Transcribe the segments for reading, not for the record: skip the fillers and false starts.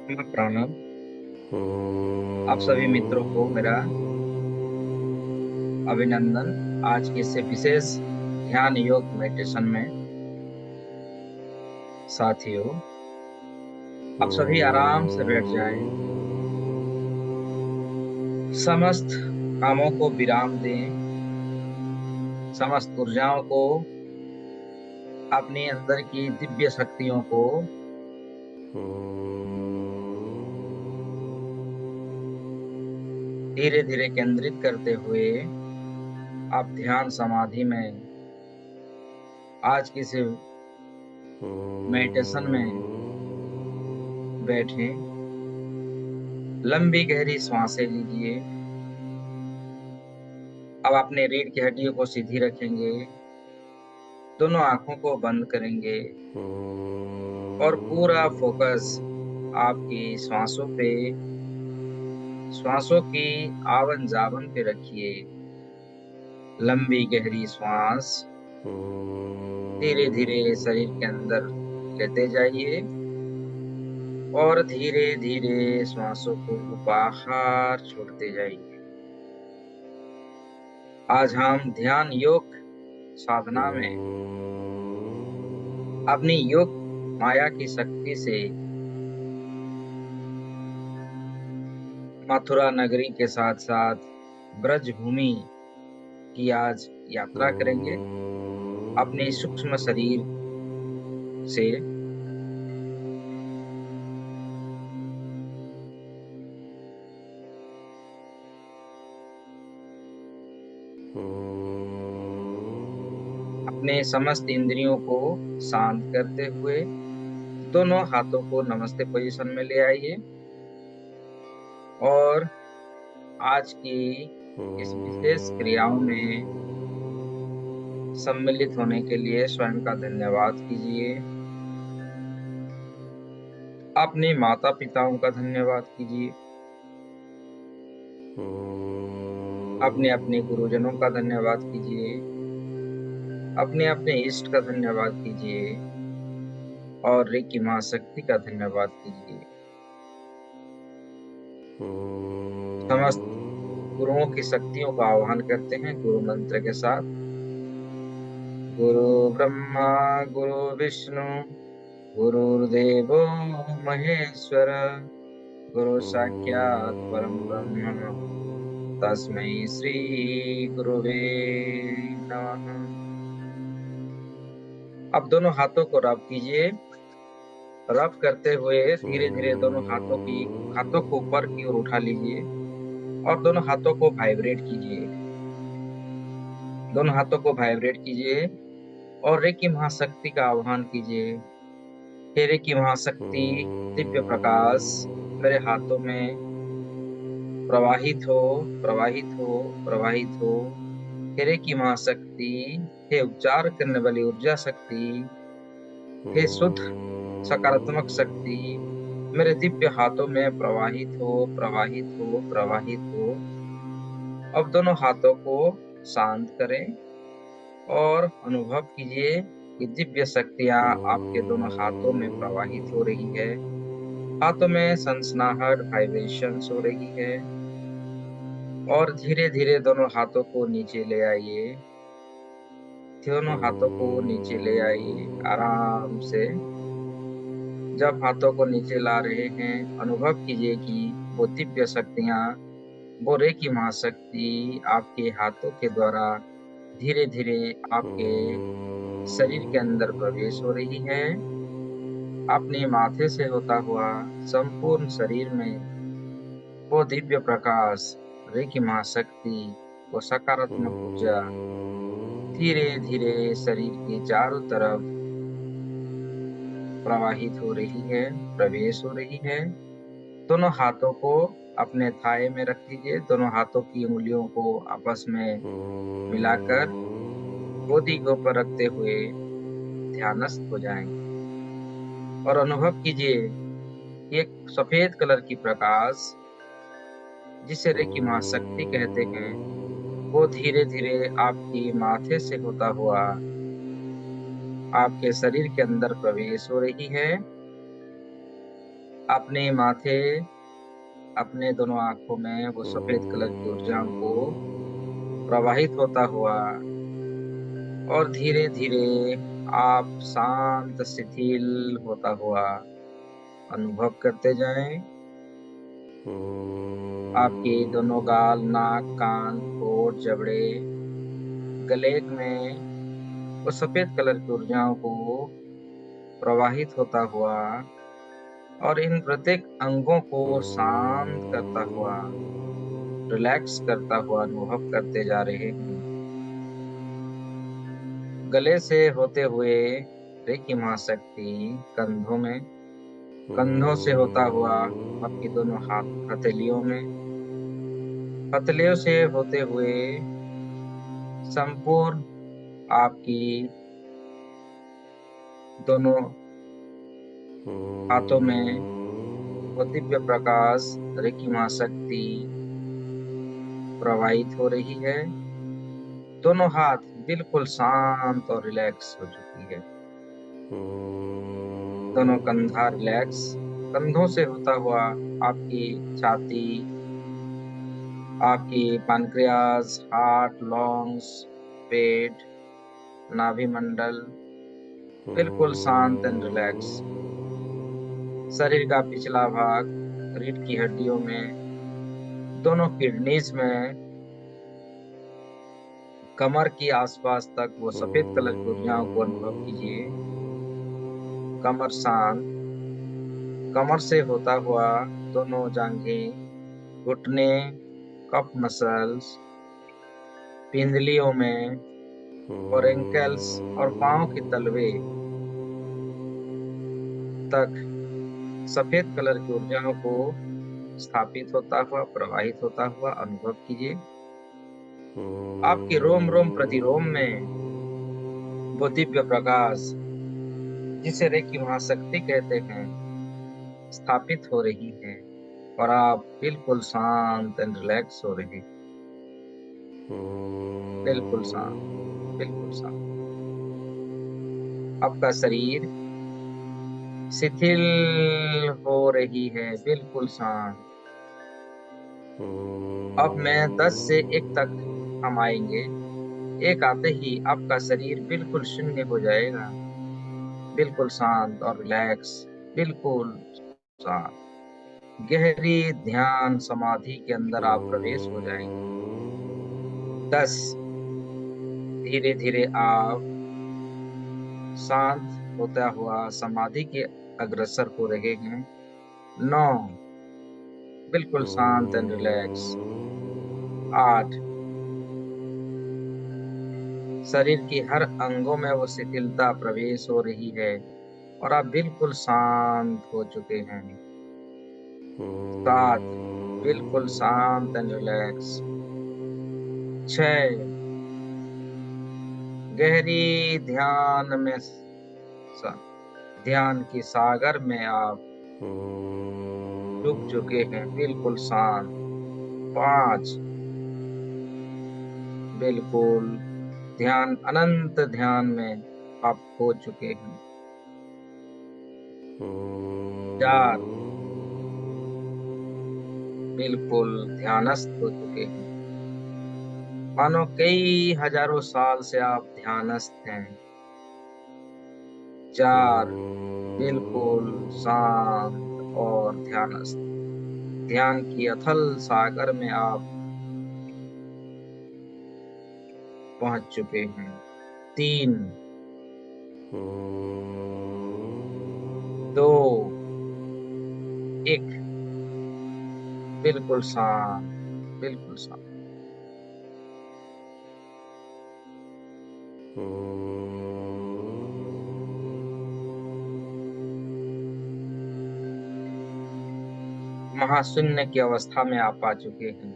प्रणाम। आप सभी मित्रों को मेरा अभिनंदन। आज के इस विशेष ध्यान योग मेडिटेशन में साथियों, आप सभी आराम से बैठ जाएं, समस्त कामों को विराम दें, समस्त ऊर्जाओं को, अपने अंदर की दिव्य शक्तियों को धीरे धीरे केंद्रित करते हुए आप ध्यान समाधि में आज की इस मेडिटेशन में बैठें। लंबी गहरी सांसें लीजिए। अब अपने रीढ़ की हड्डियों को सीधी रखेंगे, दोनों आंखों को बंद करेंगे और पूरा फोकस आपकी श्वासों पे, श्वासों की आवन जावन पे रखिए। लंबी गहरी श्वास धीरे धीरे शरीर के अंदर लेते जाइए और धीरे धीरे श्वासों को बाहर छोड़ते जाइए। आज हम ध्यान योग साधना में अपनी योग माया की शक्ति से मथुरा नगरी के साथ साथ ब्रज भूमि की आज यात्रा करेंगे अपने सूक्ष्म शरीर से। अपने समस्त इंद्रियों को शांत करते हुए दोनों हाथों को नमस्ते पोजीशन में ले आइए और आज की इस विशेष क्रियाओं में सम्मिलित होने के लिए स्वयं का धन्यवाद कीजिए। अपने माता पिताओं का धन्यवाद कीजिए, अपने अपने गुरुजनों का धन्यवाद कीजिए, अपने अपने इष्ट का धन्यवाद कीजिए और रेकी मां शक्ति का धन्यवाद कीजिए। समस्त गुरुओं की शक्तियों का आह्वान करते हैं गुरु मंत्र के साथ। गुरु ब्रह्मा गुरु विष्णु गुरुर्देवो महेश्वर, गुरु साक्षात् परम ब्रह्म तस्मै श्री गुरुवे नमः। अब दोनों हाथों को रब कीजिए। रब करते हुए धीरे धीरे दोनों हाथों को ऊपर की ओर उठा लीजिए और दोनों हाथों को वाइब्रेट कीजिए। दोनों हाथों को वाइब्रेट कीजिए और रेकी महाशक्ति का आह्वान कीजिए। हे रेकी महाशक्ति दिव्य प्रकाश मेरे हाथों में प्रवाहित हो, प्रवाहित हो, प्रवाहित हो। हे रेकी महाशक्ति, हे उपचार करने वाली ऊर्जा शक्ति, हे शुद्ध सकारात्मक शक्ति मेरे दिव्य हाथों में प्रवाहित हो, प्रवाहित हो, प्रवाहित हो। अब दोनों हाथों को शांत करें और अनुभव कीजिए कि दिव्य शक्तियां आपके दोनों हाथों में प्रवाहित हो रही है। हाथों में सनसनाहट वाइब्रेशंस हो रही है और धीरे धीरे दोनों हाथों को नीचे ले आइए। दोनों हाथों को नीचे ले आइए आराम से। जब हाथों को नीचे ला रहे हैं, अनुभव कीजिए कि वो दिव्य शक्तियां, वो रेकी महाशक्ति आपके हाथों के द्वारा धीरे धीरे आपके शरीर के अंदर प्रवेश हो रही है। अपने माथे से होता हुआ संपूर्ण शरीर में वो दिव्य प्रकाश, रेकी महाशक्ति, वो सकारात्मक ऊर्जा धीरे धीरे शरीर के चारों तरफ प्रवाहित हो रही है, प्रवेश हो रही है। दोनों हाथों को अपने थाई में रख लीजिए। दोनों हाथों की उंगलियों को आपस में मिलाकर गोदी के ऊपर रखते हुए ध्यानस्थ हो जाएंगे और अनुभव कीजिए एक सफेद कलर की प्रकाश, जिसे रेकी महाशक्ति कहते हैं, वो धीरे धीरे आपकी माथे से होता हुआ आपके शरीर के अंदर प्रवेश हो रही है अपने माथे, अपने दोनों आंखों में वो सफेद कलर की ऊर्जाओं को प्रवाहित होता हुआ और धीरे धीरे आप शांत शिथिल होता हुआ अनुभव करते जाएं। आपके दोनों गाल, नाक, कान, होंठ, जबड़े, गले में वो सफेद कलर की ऊर्जाओं को प्रवाहित होता हुआ और इन प्रत्येक अंगों को शांत करता हुआ, रिलैक्स करता हुआ अनुभव करते जा रहे हैं। गले से होते हुए रेकी महाशक्ति कंधों में, कंधों से होता हुआ आपकी दोनों हाथ हथेलियों में, हथेलियों से होते हुए संपूर्ण आपकी दोनों हाथों में वो दिव्य प्रकाश रेकी महाशक्ति प्रवाहित हो रही है। दोनों हाथ बिल्कुल शांत और रिलैक्स हो चुकी है। दोनों कंधा रिलैक्स, कंधों से होता हुआ आपकी छाती, आपकी पैनक्रियाज, हार्ट, लंग्स, पेट, नाभि मंडल बिल्कुल शांत एंड रिलैक्स। शरीर का पिछला भाग, रीढ़ की हड्डियों में, दोनों किडनीज में, कमर के आसपास तक वो सफेद कलर की ऊर्जाओं को अनुभव कीजिए। कमर शांत, कमर से होता हुआ दोनों जांघें, घुटने, कफ मसल्स, पिंडलियों में और एंकल्स और पांव के तलवे तक सफेद कलर की ऊर्जाओं को स्थापित होता हुआ, प्रवाहित होता हुआ अनुभव कीजिए। आपके रोम रोम प्रतिरोम में वो दिव्य प्रकाश, जिसे रेकी महाशक्ति कहते हैं, स्थापित हो रही है और आप बिल्कुल शांत एंड रिलैक्स हो रहे हैं। बिल्कुल शांत, बिल्कुल शांत। आपका शरीर शिथिल हो रही है, बिल्कुल शांत। अब मैं 10 से 1 तक हम आएंगे। 1 आते ही आपका शरीर बिल्कुल शून्य हो जाएगा, बिल्कुल शांत और रिलैक्स, बिल्कुल शांत। गहरी ध्यान समाधि के अंदर आप प्रवेश हो जाएंगे। 10, धीरे धीरे आप शांत होता हुआ समाधि के अग्रसर हो रहे हैं। 9, बिल्कुल शांत एंड रिलैक्स। 8, शरीर की हर अंगों में वो शिथिलता प्रवेश हो रही है और आप बिल्कुल शांत हो चुके हैं। 7, बिल्कुल शांत एंड रिलैक्स। 6, गहरी ध्यान में, ध्यान की सागर में आप डूब चुके हैं, बिल्कुल शांत। 5, बिल्कुल ध्यान, अनंत ध्यान में आप खो चुके हैं। 4, बिल्कुल ध्यानस्थ हो चुके हैं, मानो कई हजारों साल से आप ध्यानस्थ हैं। 4, बिल्कुल शांत और ध्यानस्थ, ध्यान की अथल सागर में आप पहुंच चुके हैं। 3, 2, 1, बिल्कुल शांत, बिल्कुल शांत। महाशून्य की अवस्था में आप आ चुके हैं।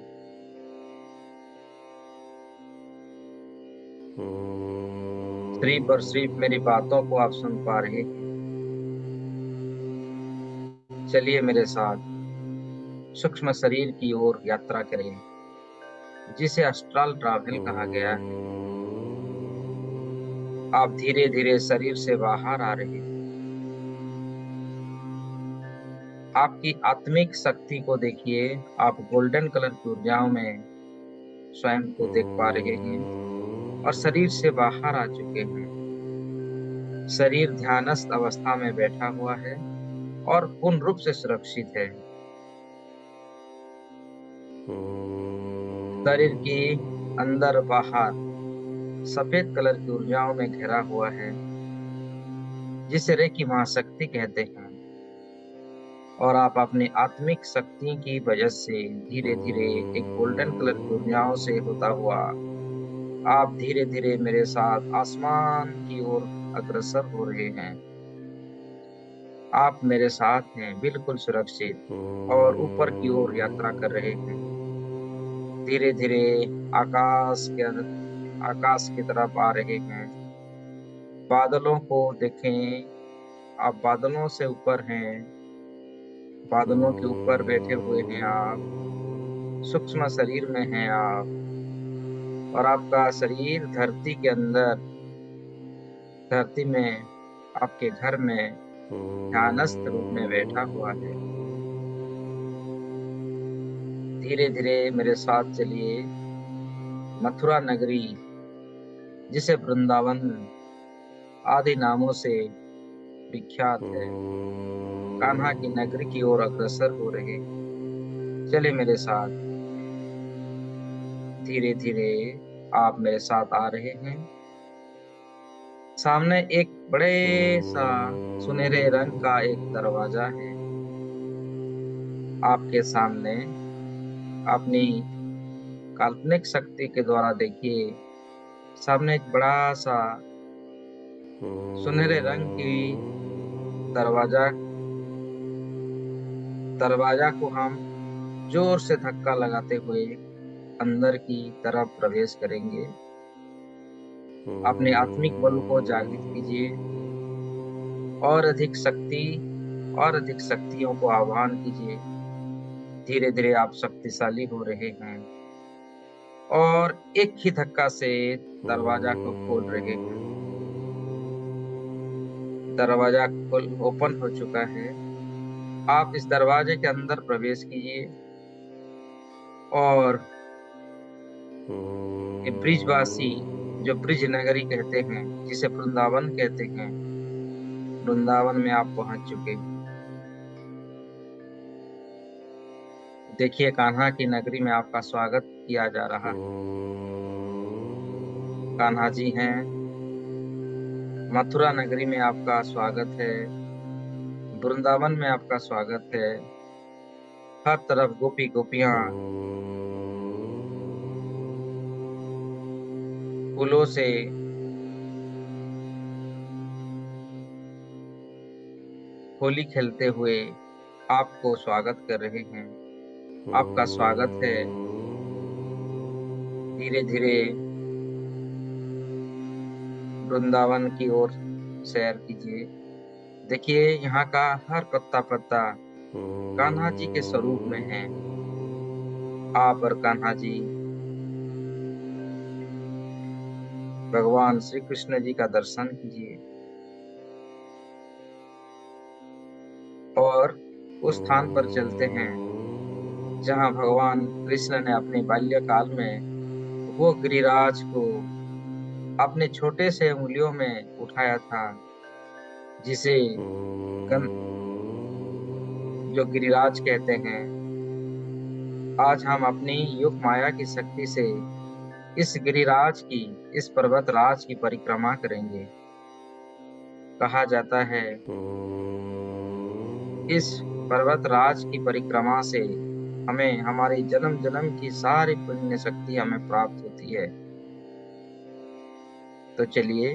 सिर्फ और सिर्फ मेरी बातों को आप सुन पा रहे हैं। चलिए मेरे साथ सूक्ष्म शरीर की ओर यात्रा करें, जिसे अस्ट्रल ट्रैवल कहा गया है। आप धीरे धीरे शरीर से बाहर आ रहे हैं। आपकी आत्मिक शक्ति को देखिए। आप गोल्डन कलर की ऊर्जाओं में स्वयं को देख पा रहे हैं और शरीर से बाहर आ चुके हैं। शरीर ध्यानस्थ अवस्था में बैठा हुआ है और पूर्ण रूप से सुरक्षित है। शरीर की अंदर बाहर सफेद कलर की ऊर्जाओं में घिरा हुआ है, जिसे रेकी महाशक्ति कहते हैं। और आप अपनी आत्मिक शक्ति की वजह से धीरे धीरे एक गोल्डन कलर की ऊर्जाओं से होता हुआ आप धीरे धीरे मेरे साथ आसमान की ओर अग्रसर हो रहे हैं। आप मेरे साथ हैं, बिल्कुल सुरक्षित, और ऊपर की ओर यात्रा कर रहे हैं। धीरे धीरे आकाश की तरफ आ रहे हैं। बादलों को देखें, आप बादलों से ऊपर हैं। बादलों के ऊपर बैठे हुए हैं आप। सूक्ष्म शरीर में हैं आप, और आपका शरीर धरती के अंदर, धरती में, आपके घर में ध्यानस्थ रूप में बैठा हुआ है। धीरे धीरे मेरे साथ चलिए। मथुरा नगरी, जिसे वृंदावन आदि नामों से विख्यात है, कान्हा की नगरी की ओर अग्रसर हो रहे हैं। चलिए मेरे साथ। धीरे धीरे आप मेरे साथ आ रहे हैं। सामने एक बड़े सा सुनहरे रंग का एक दरवाजा है। आपके सामने अपनी काल्पनिक शक्ति के द्वारा देखिए, सामने एक बड़ा सा सुनहरे रंग की दरवाजा दरवाजा को हम जोर से धक्का लगाते हुए अंदर की तरफ प्रवेश करेंगे। अपने आत्मिक बल को जागृत कीजिए और अधिक शक्ति और अधिक शक्तियों को आह्वान कीजिए। धीरे धीरे आप शक्तिशाली हो रहे हैं और एक ही धक्का से दरवाजा को खोल रहे हैं। दरवाजा खोल ओपन हो चुका है। आप इस दरवाजे के अंदर प्रवेश कीजिए और ये ब्रिजवासी, जो ब्रिज नगरी कहते हैं, जिसे वृंदावन कहते हैं, वृंदावन में आप पहुंच चुके हैं। देखिए, कान्हा की नगरी में आपका स्वागत किया जा रहा है। कान्हा जी हैं। मथुरा नगरी में आपका स्वागत है। वृंदावन में आपका स्वागत है। हर तरफ गोपी गोपियां फूलों से होली खेलते हुए आपको स्वागत कर रहे हैं। आपका स्वागत है। धीरे धीरे वृंदावन की ओर सैर कीजिए। देखिए, यहाँ का हर पत्ता पत्ता कान्हा जी के स्वरूप में है। आप और कान्हा जी भगवान श्री कृष्ण जी का दर्शन कीजिए और उस स्थान पर चलते हैं जहाँ भगवान कृष्ण ने अपने बाल्यकाल में वो गिरिराज को अपने छोटे से उंगलियों में उठाया था, जिसे जो गिरिराज कहते हैं। आज हम अपनी योग माया की शक्ति से इस गिरिराज की, इस पर्वत राज की परिक्रमा करेंगे। कहा जाता है इस पर्वत राज की परिक्रमा से हमें हमारी जन्म जन्म की सारी पुण्य शक्ति हमें प्राप्त होती है। तो चलिए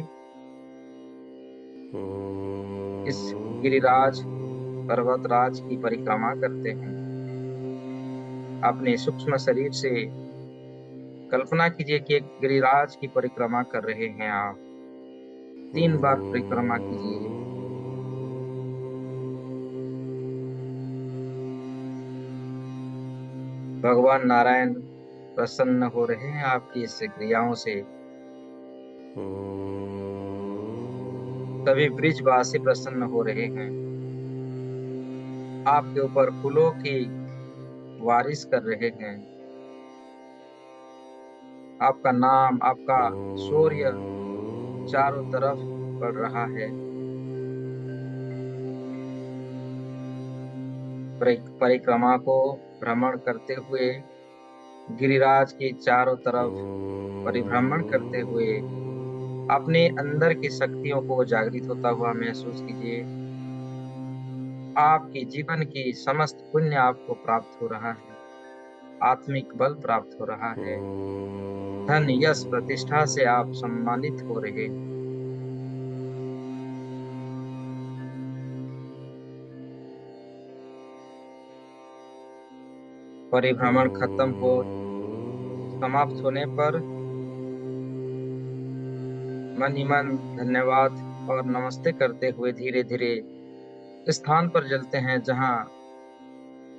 इस गिरिराज पर्वत राज की परिक्रमा करते हैं। अपने सूक्ष्म शरीर से कल्पना कीजिए कि एक गिरिराज की परिक्रमा कर रहे हैं आप। 3 बार परिक्रमा कीजिए। भगवान नारायण प्रसन्न हो रहे हैं आपकी इस क्रियाओं से। सभी ब्रिजवासी प्रसन्न हो रहे हैं। आपके ऊपर फूलों की बारिश कर रहे हैं। आपका नाम, आपका शौर्य चारों तरफ बढ़ रहा है। परिक्रमा को भ्रमण करते हुए, गिरिराज के चारों तरफ परिभ्रमण करते हुए अपने अंदर की शक्तियों को जागृत होता हुआ महसूस कीजिए। आपके जीवन की समस्त पुण्य आपको प्राप्त हो रहा है, आत्मिक बल प्राप्त हो रहा है, धन यश प्रतिष्ठा से आप सम्मानित हो रहे हैं। परिभ्रमण खत्म हो समाप्त होने पर मन ही मन धन्यवाद और नमस्ते करते हुए धीरे धीरे स्थान पर चलते हैं जहां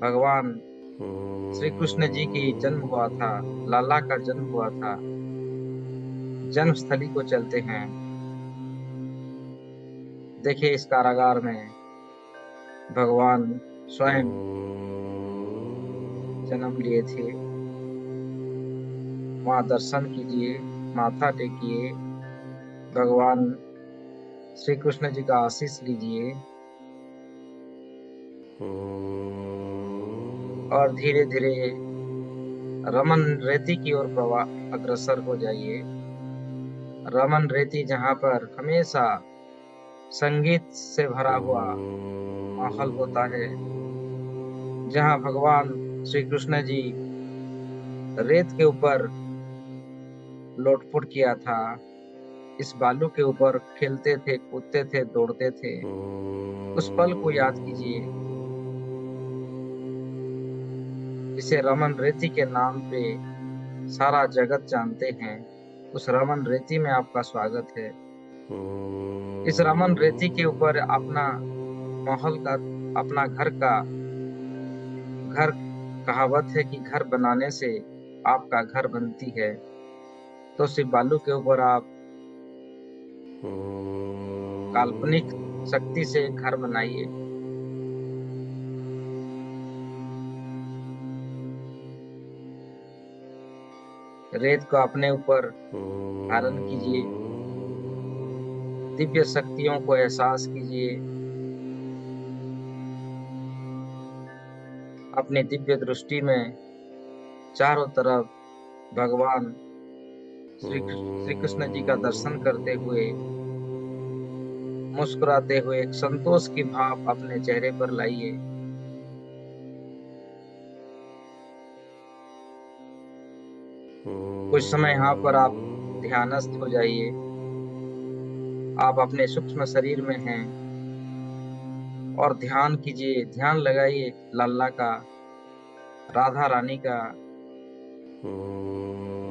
भगवान श्री कृष्ण जी की जन्म हुआ था, लाला का जन्म हुआ था। जन्म स्थली को चलते हैं। देखिए, इस कारागार में भगवान स्वयं जन्म लिए थे। वहां दर्शन कीजिए, माथा टेकिए, भगवान श्री कृष्ण जी का आशीष लीजिए और धीरे धीरे रमन रेती की ओर अग्रसर हो जाइए। रमन रेती जहाँ पर हमेशा संगीत से भरा हुआ माहौल होता है, जहाँ भगवान श्री कृष्ण जी रेत के ऊपर लोटपोट किया था, इस बालू के ऊपर खेलते थे, कूदते थे, दौड़ते थे, उस पल को याद कीजिए, जिसे रमन रेती के नाम पे सारा जगत जानते हैं। उस रमन रेती में आपका स्वागत है। इस रमन रेती के ऊपर अपना माहौल का, अपना घर कहावत है कि घर बनाने से आपका घर बनती है। तो सिर्फ बालू के ऊपर आप काल्पनिक शक्ति से घर बनाइए। रेत को अपने ऊपर धारण कीजिए, दिव्य शक्तियों को एहसास कीजिए। अपनी दिव्य दृष्टि में चारों तरफ भगवान श्री कृष्ण जी का दर्शन करते हुए, मुस्कुराते हुए एक संतोष की भाव अपने चेहरे पर लाइए। कुछ समय यहाँ पर आप ध्यानस्थ हो जाइए। आप अपने सूक्ष्म शरीर में हैं और ध्यान कीजिए, ध्यान लगाइए लल्ला का, राधा रानी का,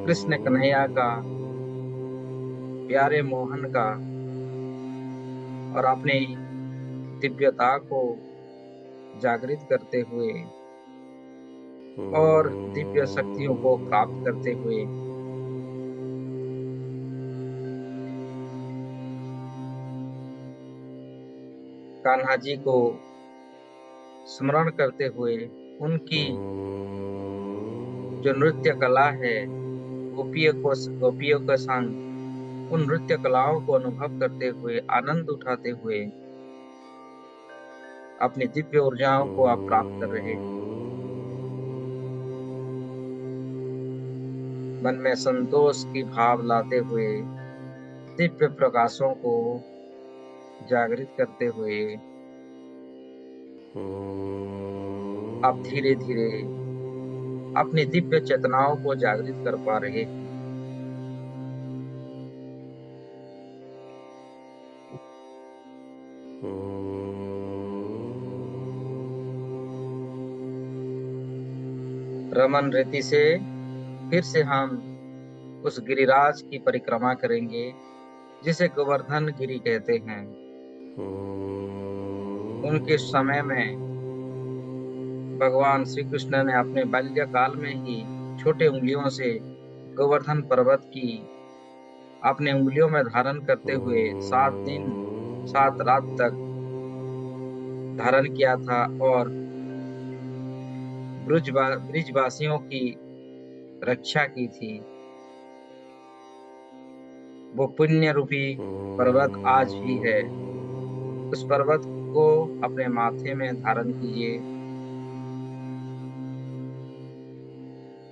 कृष्ण कन्हैया का, प्यारे मोहन का, और अपनी दिव्यता को जागृत करते हुए और दिव्य शक्तियों को प्राप्त करते हुए कान्हा जी को स्मरण करते हुए उनकी जो नृत्य कला है, गोपियों के संग उन नृत्य कलाओं को अनुभव करते हुए, आनंद उठाते हुए अपनी दिव्य ऊर्जाओं को आप प्राप्त कर रहे हैं। मन में संतोष की भाव लाते हुए, दिव्य प्रकाशों को जागृत करते हुए आप धीरे धीरे अपनी दिव्य चेतनाओं को जागृत कर पा रहे हैं। रमन रेती से फिर से हम उस गिरिराज की परिक्रमा करेंगे जिसे गोवर्धन गिरी कहते हैं। उनके समय में भगवान श्री कृष्ण ने अपने बाल्यकाल में ही छोटे उंगलियों से गोवर्धन पर्वत की अपने उंगलियों में धारण करते हुए 7 दिन 7 रात तक धारण किया था और ब्रिजवासियों की रक्षा की थी। वो पुण्य रूपी पर्वत आज भी है। उस पर्वत को अपने माथे में धारण कीजिए।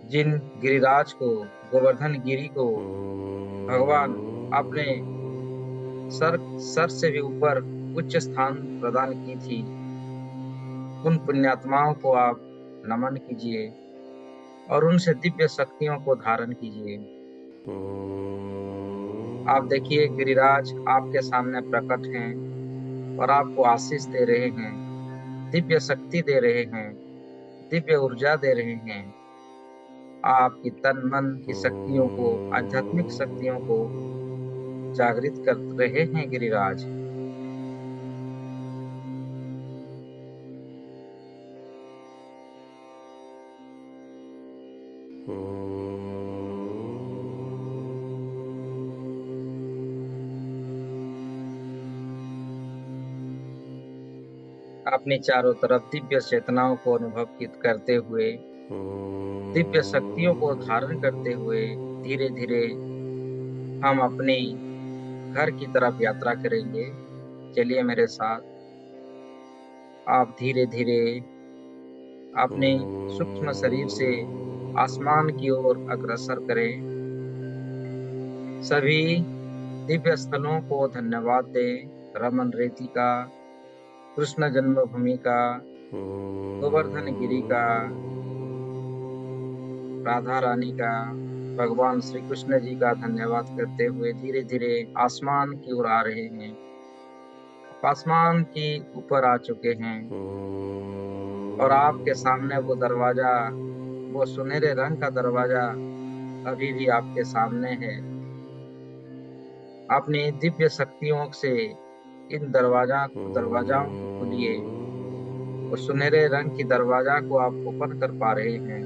जिन गिरिराज को, गोवर्धन गिरी को भगवान अपने सर सर से भी ऊपर उच्च स्थान प्रदान की थी, उन पुण्यात्माओं को आप नमन कीजिए और उनसे दिव्य शक्तियों को धारण कीजिए। आप देखिए गिरिराज आपके सामने प्रकट हैं और आपको आशीष दे रहे हैं, दिव्य शक्ति दे रहे हैं, दिव्य ऊर्जा दे रहे हैं। आपकी तन मन की शक्तियों को, आध्यात्मिक शक्तियों को जागृत कर रहे हैं गिरिराज। अपनी चारों तरफ दिव्य चेतनाओं को अनुभव करते हुए, दिव्य शक्तियों को धारण करते हुए धीरे धीरे हम अपनी घर की तरफ यात्रा करेंगे। चलिए मेरे साथ। आप धीरे धीरे अपने सूक्ष्म शरीर से आसमान की ओर अग्रसर करें। सभी दिव्य स्थलों को धन्यवाद दें। रमन रेती का, कृष्ण जन्मभूमि का, गोवर्धन गिरी का, राधा रानी का, भगवान श्री कृष्ण जी का धन्यवाद करते हुए धीरे धीरे आसमान की ओर आ रहे हैं। आसमान की ऊपर आ चुके हैं और आपके सामने वो दरवाजा, वो सुनहरे रंग का दरवाजा अभी भी आपके सामने है। अपनी दिव्य शक्तियों से इन दरवाजाओं को खोलिए। वो सुनहरे रंग की दरवाजा को आप ओपन कर पा रहे हैं।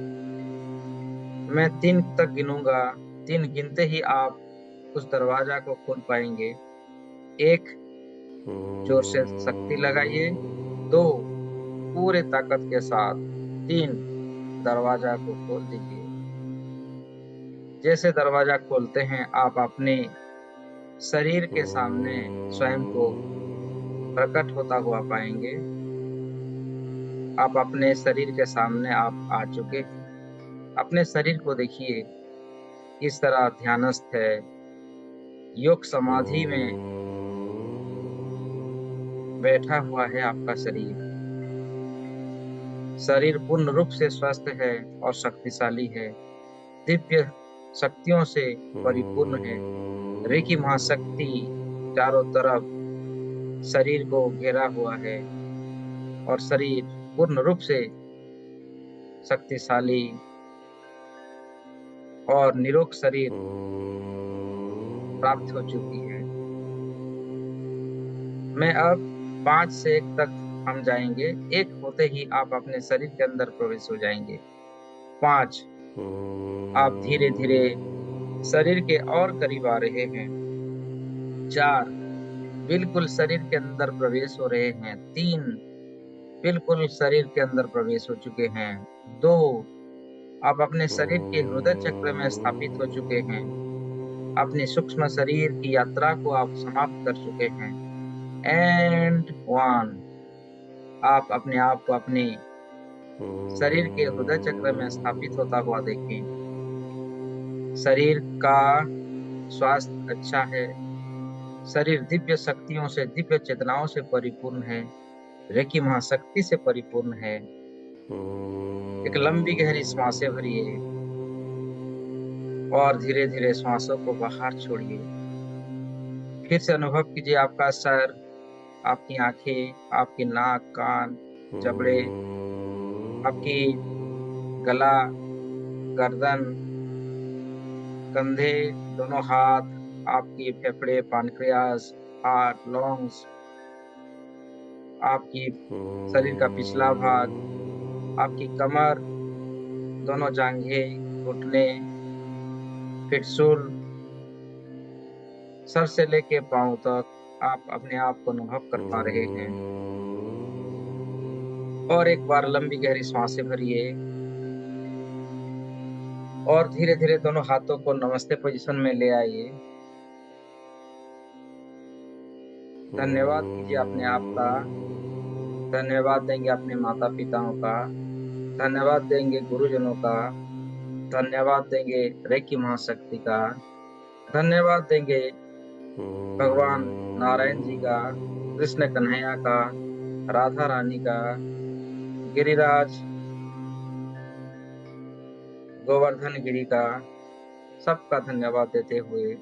मैं 3 तक गिनूंगा, 3 गिनते ही आप उस दरवाजा को खोल पाएंगे। 1, जोर से शक्ति लगाइए। 2, पूरे ताकत के साथ। 3, दरवाजा को खोल दीजिए। जैसे दरवाजा खोलते हैं आप अपने शरीर के सामने स्वयं को प्रकट होता हुआ पाएंगे। आप अपने शरीर के सामने आप आ चुके हैं। अपने शरीर को देखिए, किस तरह ध्यानस्थ है, योग समाधि में बैठा हुआ है आपका शरीर। शरीर पूर्ण रूप से स्वस्थ है और शक्तिशाली है, दिव्य शक्तियों से परिपूर्ण है। रेकी महाशक्ति चारों तरफ शरीर को घेरा हुआ है और शरीर पूर्ण रूप से शक्तिशाली और निरोग शरीर प्राप्त हो चुकी है। मैं अब 5 से 1 तक हम जाएंगे। 1 होते ही आप अपने शरीर के अंदर प्रवेश हो जाएंगे। 5, आप धीरे धीरे शरीर के और करीब आ रहे हैं। 4, बिल्कुल शरीर के अंदर प्रवेश हो रहे हैं। 3, बिल्कुल शरीर के अंदर प्रवेश हो चुके हैं। 2, आप अपने शरीर के हृदय चक्र में स्थापित हो चुके हैं। अपने सूक्ष्म शरीर की यात्रा को आप समाप्त कर चुके हैं। एंड 1, आप अपने आप को अपने शरीर के हृदय चक्र में स्थापित होता हुआ देखें। शरीर का स्वास्थ्य अच्छा है। शरीर दिव्य शक्तियों से, दिव्य चेतनाओं से परिपूर्ण है, रेकी महाशक्ति से परिपूर्ण है। एक लंबी गहरी सांसें भरिए और धीरे धीरे सांसों को बाहर छोड़िए। फिर से अनुभव कीजिए आपका सर, आपकी आंखें, आपकी नाक, कान, जबड़े, आपकी गला, गर्दन, कंधे, दोनों हाथ, आपकी फेफड़े, पैनक्रियाज, हार्ट, लंग्स, आपकी शरीर का पिछला भाग, आपकी कमर, दोनों जांघें, घुटने, फिटसूल, सर से लेके पांव तक आप अपने आप को अनुभव कर पा रहे हैं। और एक बार लंबी गहरी सांसें भरिए और धीरे धीरे दोनों हाथों को नमस्ते पोजीशन में ले आइए। धन्यवाद कीजिए अपने आप का। धन्यवाद देंगे अपने माता पिताओं का। धन्यवाद देंगे गुरुजनों का। धन्यवाद देंगे रेकी महाशक्ति का। धन्यवाद देंगे भगवान नारायण जी का, कृष्ण कन्हैया का, राधा रानी का, गिरिराज गोवर्धन गिरी का। सबका धन्यवाद देते हुए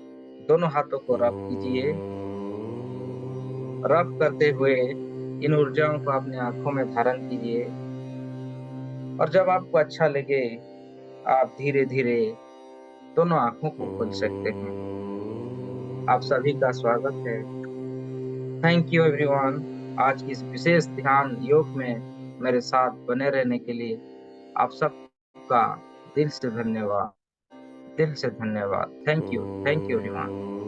दोनों हाथों को रब कीजिए। रब करते हुए इन ऊर्जाओं को अपने आंखों में धारण कीजिए और जब आपको अच्छा लगे आप धीरे धीरे दोनों आंखों को खोल सकते हैं। आप सभी का स्वागत है। Thank you everyone. आज की इस विशेष ध्यान योग में मेरे साथ बने रहने के लिए आप सबका दिल से धन्यवाद। दिल से धन्यवाद। Thank you everyone.